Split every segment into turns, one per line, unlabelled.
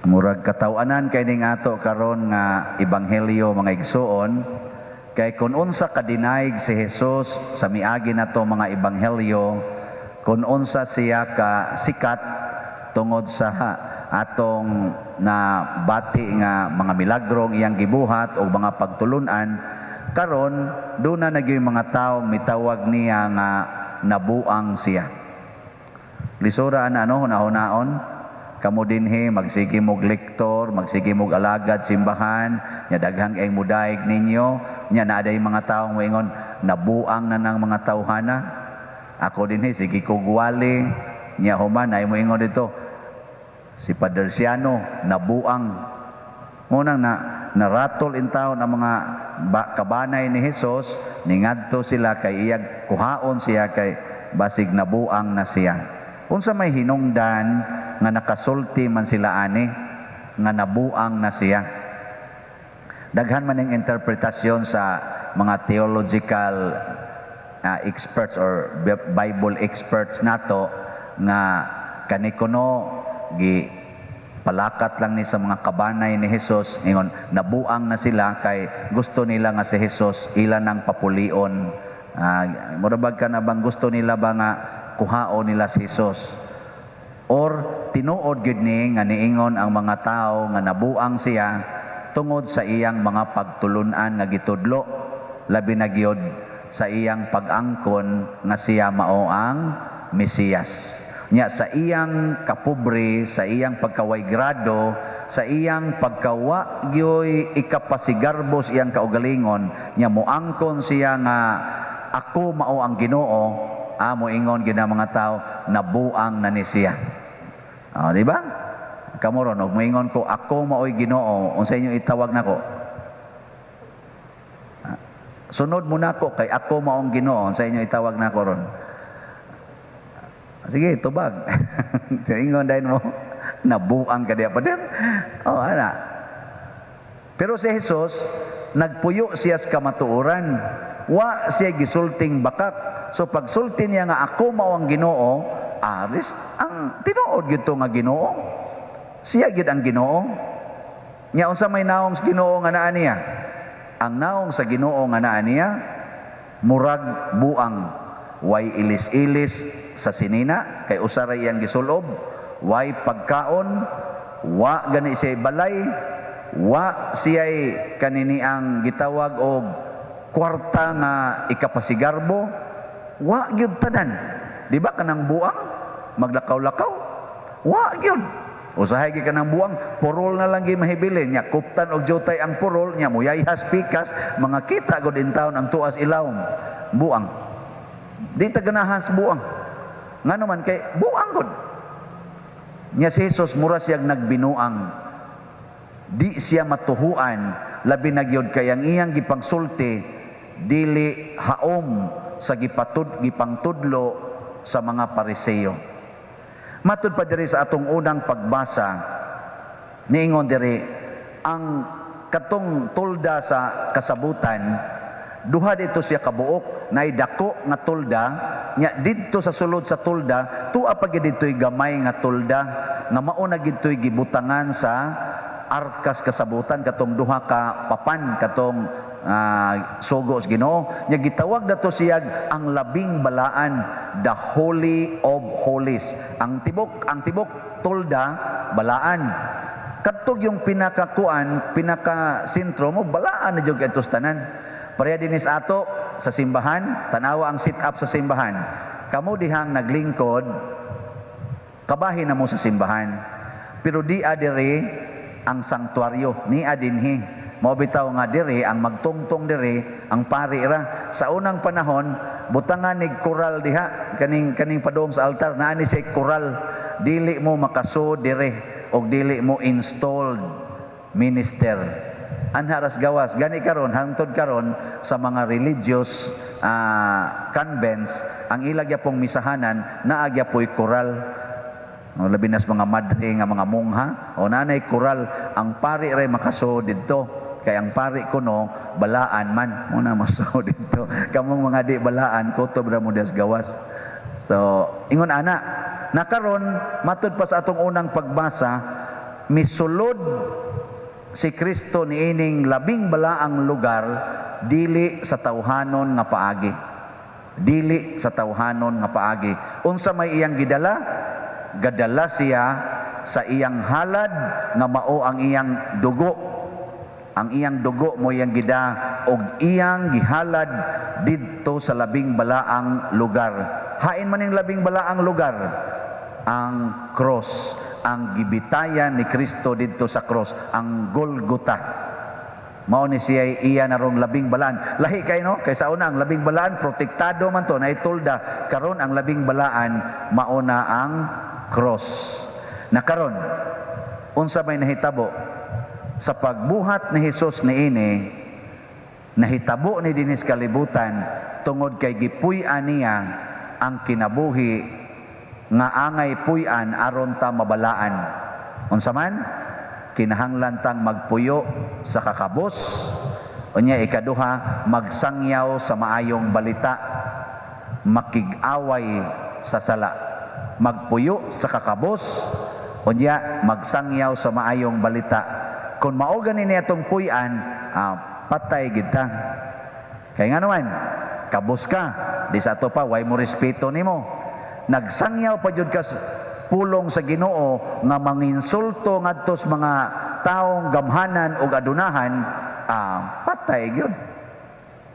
Murag katawanan kay ning ato karon nga ebanghelyo mga igsuon, kay kun unsa kadinaig si Hesus sa miagi nato mga ebanghelyo, kun unsa siya ka sikat tungod sa atong na bati nga mga milagrong iyang gibuhat o mga pagtulunan, karon doon na nagyoy mga tawo mitawag niya nga nabuang siya. Lisura na hunahon kamo dinhi magsige mog lektor, magsige mog alagad simbahan, nya daghang ay mudaig ninyo, nya naaday mga tawo moingon nabuang na ng mga tawhana. Ako dinhi sige ko guwali, nya human ay moingon dito si Padre Siano nabuang. Munang naratol in taon ang mga kabanay ni Hesus, ningadto sila kay iyag kuhaon siya kay basig nabuang na siya. Unsa may hinungdan nga nakasulti man sila ani nga nabuang na siya. Daghan man ang interpretasyon sa mga theological experts or Bible experts nato nga kanikuno gi palakat lang ni sa mga kabanay ni Hesus ingon nabuang na sila kay gusto nila nga si Hesus ila nang papulion. Murabag ka na bang gusto nila ba nga kuhao nila si Hesus, or tinuod gid ni nga niingon ang mga tao nga nabuang siya tungod sa iyang mga pagtulunan nga gitudlo, labi na gyud sa iyang pag-angkon nga siya mao ang Mesiyas. Nya sa iyang kapobre, sa iyang pagkaway grado, sa iyang pagkawa gyoy ikapasigarbo iyang kaugalingon, nya moangkon siya nga ako mao ang Ginoo. Moingon gid ang mga tao nabuang na ni siya. Di ba? Kamoron og moingon ko ako maoy Ginoo, unsa inyo itawag nako? Sunod mo nako kay ako maong Ginoo, unsa inyo itawag nako ron? Sige, tubag. Ingon dayon mo nabuang ka diya pa din. Ana. Pero si Hesus nagpuyo siya sa kamatuoran. Wa siya gisulting bakak. So pagsulti niya nga ako mao ang Ginoo, aris ang tinuod gyud nga Ginoo. Siya gyud ang Ginoo. Nya unsa may naong sa Ginoo nga naa niya? Ang naong sa Ginoo nga naa niya murag buang, way ilis-ilis sa sinina kay usaray iyang gisulob, way pagkaon, wa gani siya balay, wa siya kanini ang gitawag og kwarta nga ikapasigarbo. Wa gyud tanan. Di ba kanang buang maglakaw-lakaw? Wa gyud. Usahay gyud kanang buang, purol na lang gyud mahibilin nya kuptan og jotay ang purol nya muyayhas pikas, mga kita gud in taon ang tuas ilawom. Buang. Di ta ganahan sa buang. Ngano man kay buang gud. Nya si Jesus mura siyang nagbinuang. Di siya matuhuan labi na gyud kay ang iyang gipangsulti dili haom sa gipangtudlo sa mga Pariseo. Matud pa diri sa atong unang pagbasa, niingon diri ang katong tulda sa kasabutan, duha dito siya kabuok, nay dako nga tulda, nya didto sa sulod sa tulda, tuwa pa gid ditoy gamay nga tulda nga mao na gidtoy gibutangan sa arkas kasabutan katong duha ka papan katong sugo sa Ginoo. Nya gitawag dato siya ang labing balaan, the Holy of Holies. Ang tibok tulda balaan. Kadtog yung pinaka sentro mo balaan na jud kadtos tanan. Pareha dinis ato sa simbahan, tanawa ang sit up sa simbahan. Kamo dihang naglingkod, kabahin na mo sa simbahan. Pero di adire ang sanktuaryo, ni adinhi. Mao bitaw nga diri ang magtungtong diri ang pari ra sa unang panahon butangan nig koral diha kaning padung sa altar naa ni say koral, dili mo makasud diri og dili mo installed minister anharas gawas gani karon hangtod karon sa mga religious convents ang ilagya pong misahanan naagya po'y koral. Labi nas mga madre nga mga mungha o nanay koral ang pari ray makasud didto. Kay ang pari kuno balaan man muna maso dito kamong mga di balaan kutob ra mo des gawas. So ingon ana nakaron matud pa sa atong unang pagbasa misulod si Kristo niining labing balaang lugar dili sa tawhanon nga paagi. Dili sa tawhanon nga paagi. Unsa may iyang gidala? Gadala siya sa iyang halad nga mao ang iyang dugo. Ang iyang dugo mo iyang gida og iyang gihalad didto sa labing balaang lugar. Hain man ning labing balaang lugar, ang cross, ang gibitayan ni Kristo didto sa cross, ang Golgota. Mao ni siya iya narong labing balaan. Lahi kay no, kaysa una ang labing balaan protektado man to na itulda, karon ang labing balaan mao na ang cross. Na karon unsa may nahitabo sa pagbuhat ni Hesus niini, nahitabo ni dinis kalibutan tungod kay gipuy-an niya ang kinabuhi nga angay puy-an aron ta mabalaan. Unsa man? Kinahanglan tang magpuyo sa kakabos, unya ikaduha magsangyaw sa maayong balita, makig-away sa sala. Magpuyo sa kakabos, unya magsangyaw sa maayong balita. Kung mao gani ni atong puy-an, patay gid ta. Kay nga naman, kabos ka, di sa ato pa way mo respeto nimo. Nagsangyaw pa jud ka pulong sa Ginoo nga manginsulto ngadto sa mga taong gamhanan ug adunahan, patay gyud.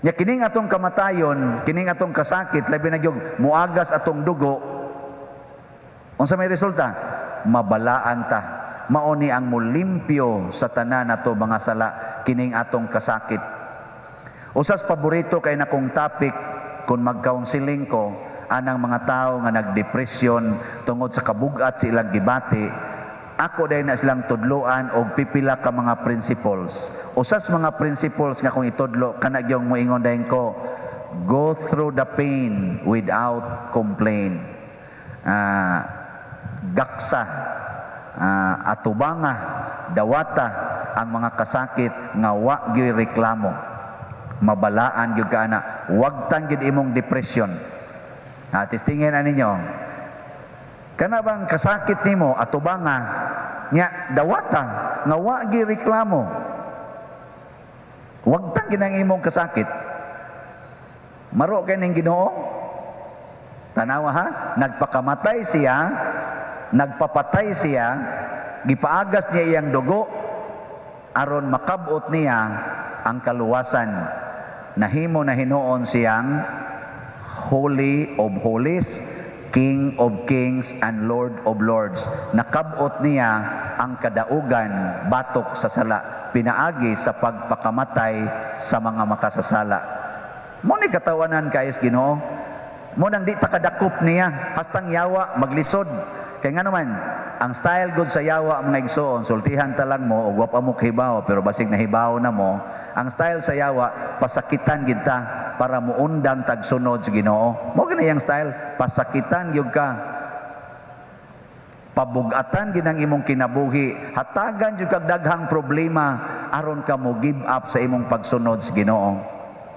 Nya kining atong kamatayon, kining atong kasakit, labi na gyud muagas atong dugo. Unsa may resulta? Mabalaan ta. Mao ni ang mulimpyo sa tanan nato mga sala, kining atong kasakit. Usas paborito kay nakong topic kung mag-counseling ko, anang mga tao nga nagdepresyon tungod sa kabugat sa ilang gibati, ako day na silang tudloan og pipila ka mga principles. Usas mga principles nga kung itudlo, kana gyung moingon dayon ko, go through the pain without complaint. Gaksa, atubanga, dawata ang mga kasakit nga wa gyud reklamo. Mabalaan gyud ka ana, wag tang gyud imong depression. Testingin na ninyo, kana bang kasakit nimo atubanga nya dawata nga wa gyud reklamo. Wag tang ginang imong kasakit. Maro kay ning Ginoo. Tanawa ha, nagpakamatay siya, nagpapatay siya, gipaagas niya iyang dugo aron makabot niya ang kaluwasan. Nahimo na hinuon siyang Holy of Holies, King of Kings, and Lord of Lords. Nakabot niya ang kadaugan batok sa sala, pinaagi sa pagpakamatay sa mga makasasala. Mo ni katawanan kayes Ginoo. Mo nang di ta kadakop niya, hastang yawa maglisod. Kay nga naman, ang style good sa yawa mga igsoon, sultihan ta lang mo, ug wa pa mo kahibaw, pero basig nahibaw na mo. Ang style sa yawa, pasakitan gid ta para muundang tagsunod sa Ginoo. Mo gani yang style, pasakitan gyud ka. Pabugatan gid ang imong kinabuhi, hatagan jud kag daghang problema aron ka mo give up sa imong pagsunod sa Ginoo.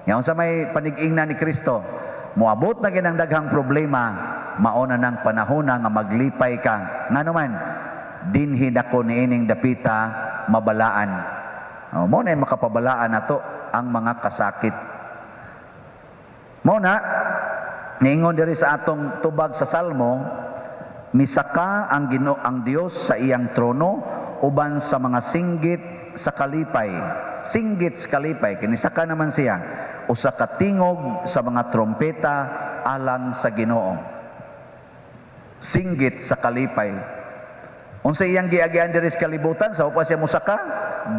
Nya unsa may panig-ingna ni Kristo, moabot na gid ang daghang problema, mauna ng panahon nga maglipay ka. Nga naman, dinhi dako niining dapita mabalaan. Mo na makapabalaan nato ang mga kasakit. Mo na niingon diri sa atong tubag sa Salmo, misaka ang Ginoo ang Dios sa iyang trono uban sa mga singgit sa kalipay. Singgit sa kalipay, kinisaka naman siya. Usa ka tingog sa mga trompeta alang sa Ginoo. Singgit sa kalipay. Unsa iyang giagian diri sa kalibutan, sa upa siya musaka,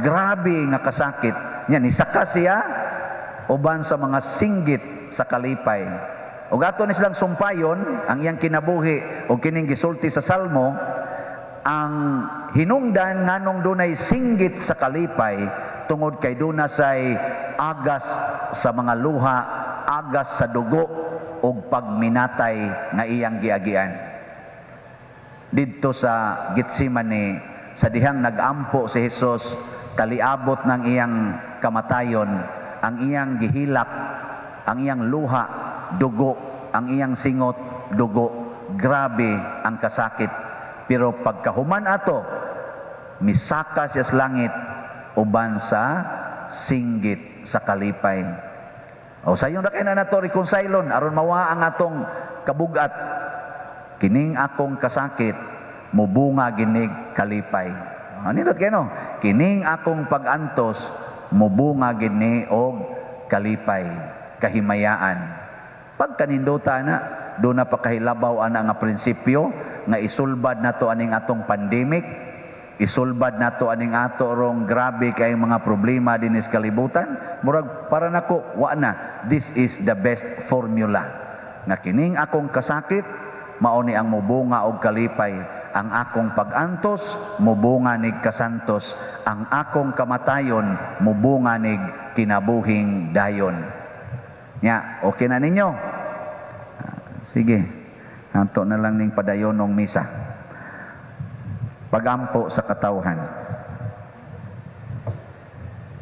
grabe nga kasakit. Nya ni saka siya uban sa mga singgit sa kalipay. Ug ato ni silang sumpayon ang iyang kinabuhi ug kining gisulti sa Salmo, ang hinungdan nganong dunay singgit sa kalipay tungod kay duna say agas sa mga luha, agas sa dugo ug pagminatay nga iyang giagian. Didto sa Getsemane, sa dihang nagampo si Hesus, taliabot ng iyang kamatayon, ang iyang gihilak, ang iyang luha, dugo, ang iyang singot, dugo. Grabe ang kasakit. Pero pagkahuman ato, misaka siya sa langit uban sa singgit sa kalipay. O sayon ra kay na nato reconcilon aron mawa ang atong kabugat. Kining akong kasakit mubunga ginig kalipay. Nindot kay no, kining akong pagantos mubunga gini og kalipay, kahimayaan. Pag kaninduta na, doon na pakahilabaw ana nga prinsipyo nga isulbad nato aning atong pandemic, isulbad nato aning ato rong grabe kay mga problema dinis kalibutan. Murag para nako wa na, this is the best formula. Nga kining akong kasakit mao ni ang mubunga og kalipay, ang akong pagantos mubunga nig kasantos, ang akong kamatayon mubunga nig kinabuhing dayon. Nya, okay na ninyo? Sige, hanto na lang ning padayon ng misa. Pagampo sa katawhan.